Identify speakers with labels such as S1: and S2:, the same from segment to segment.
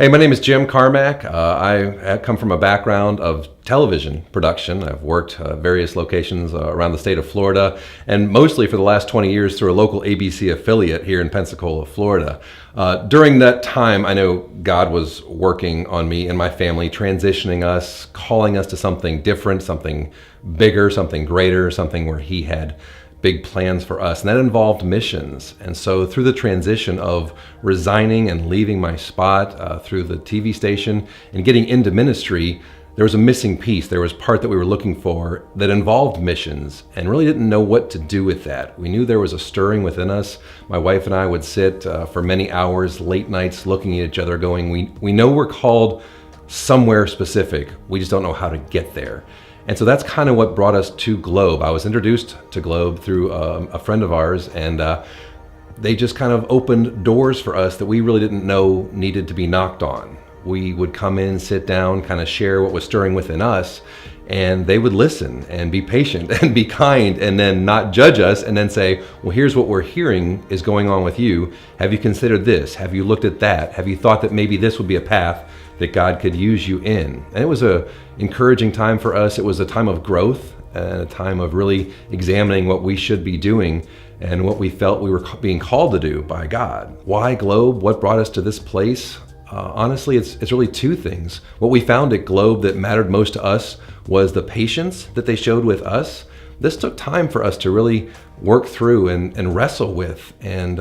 S1: Hey, my name is Jim Carmack. I come from a background of television production. I've worked various locations around the state of Florida, and mostly for the last 20 years through a local ABC affiliate here in Pensacola, Florida. During that time, I know God was working on me and my family, transitioning us, calling us to something different, something bigger, something greater, something where He had big plans for us, and that involved missions. And so through the transition of resigning and leaving my spot through the TV station and getting into ministry, there was a missing piece. There was part that we were looking for that involved missions and really didn't know what to do with that. We knew there was a stirring within us. My wife and I would sit for many hours, late nights, looking at each other going, we know we're called somewhere specific. We just don't know how to get there. And so that's kind of what brought us to Globe. I was introduced to Globe through a friend of ours, and they just kind of opened doors for us that we really didn't know needed to be knocked on. We would come in, sit down, kind of share what was stirring within us, and they would listen and be patient and be kind and then not judge us and then say, well, here's what we're hearing is going on with you. Have you considered this? Have you looked at that? Have you thought that maybe this would be a path that God could use you in? And it was an encouraging time for us. It was a time of growth and a time of really examining what we should be doing and what we felt we were being called to do by God. Why Globe? What brought us to this place? Honestly, it's really two things. What we found at Globe that mattered most to us was the patience that they showed with us. This took time for us to really work through and wrestle with and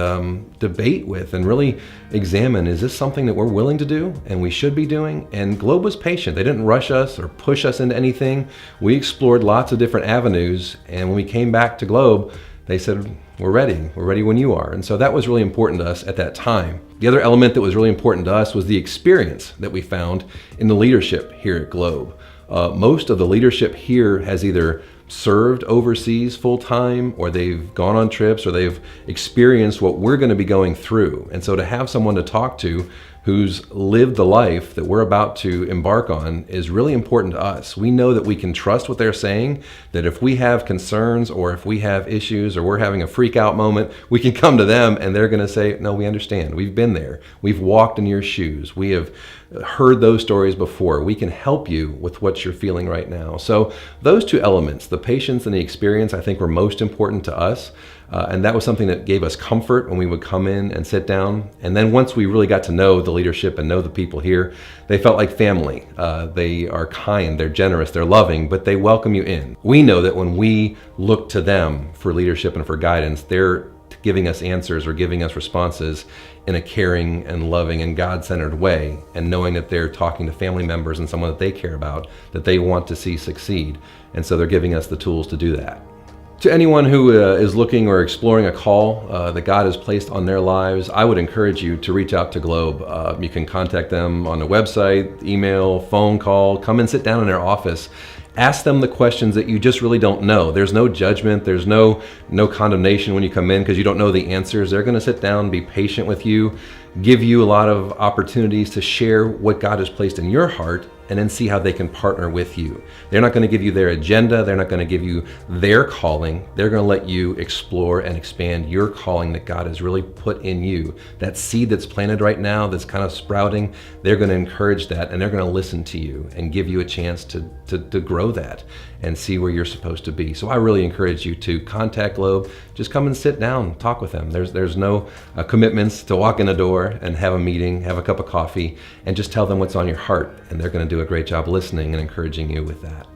S1: debate with and really examine, is this something that we're willing to do and we should be doing? And Globe was patient. They didn't rush us or push us into anything. We explored lots of different avenues, and when we came back to Globe, they said, we're ready. We're ready when you are. And so that was really important to us at that time. The other element that was really important to us was the experience that we found in the leadership here at Globe. Most of the leadership here has either served overseas full-time, or they've gone on trips, or they've experienced what we're going to be going through. And so to have someone to talk to who's lived the life that we're about to embark on is really important to us. We know that we can trust what they're saying, that if we have concerns or if we have issues or we're having a freak out moment, we can come to them and they're going to say, no, we understand. We've been there. We've walked in your shoes. We have heard those stories before. We can help you with what you're feeling right now. So those two elements, the patience and the experience, I think were most important to us. And that was something that gave us comfort when we would come in and sit down. And then once we really got to know the leadership and know the people here, they felt like family. They are kind, they're generous, they're loving, but they welcome you in. We know that when we look to them for leadership and for guidance, they're giving us answers or giving us responses in a caring and loving and God-centered way, and knowing that they're talking to family members and someone that they care about, that they want to see succeed. And so they're giving us the tools to do that. To anyone who is looking or exploring a call that God has placed on their lives, I would encourage you to reach out to Globe. You can contact them on the website, email, phone call, come and sit down in their office. Ask them the questions that you just really don't know. There's no judgment. There's no condemnation when you come in because you don't know the answers. They're going to sit down, be patient with you, give you a lot of opportunities to share what God has placed in your heart, and then see how they can partner with you. They're not going to give you their agenda. They're not going to give you their calling. They're going to let you explore and expand your calling that God has really put in you. That seed that's planted right now that's kind of sprouting, they're going to encourage that, and they're going to listen to you and give you a chance to grow that and see where you're supposed to be. So I really encourage you to contact Globe. Just come and sit down, talk with them. There's no commitments to walk in the door and have a meeting, have a cup of coffee, and just tell them what's on your heart, and they're going to do a great job listening and encouraging you with that.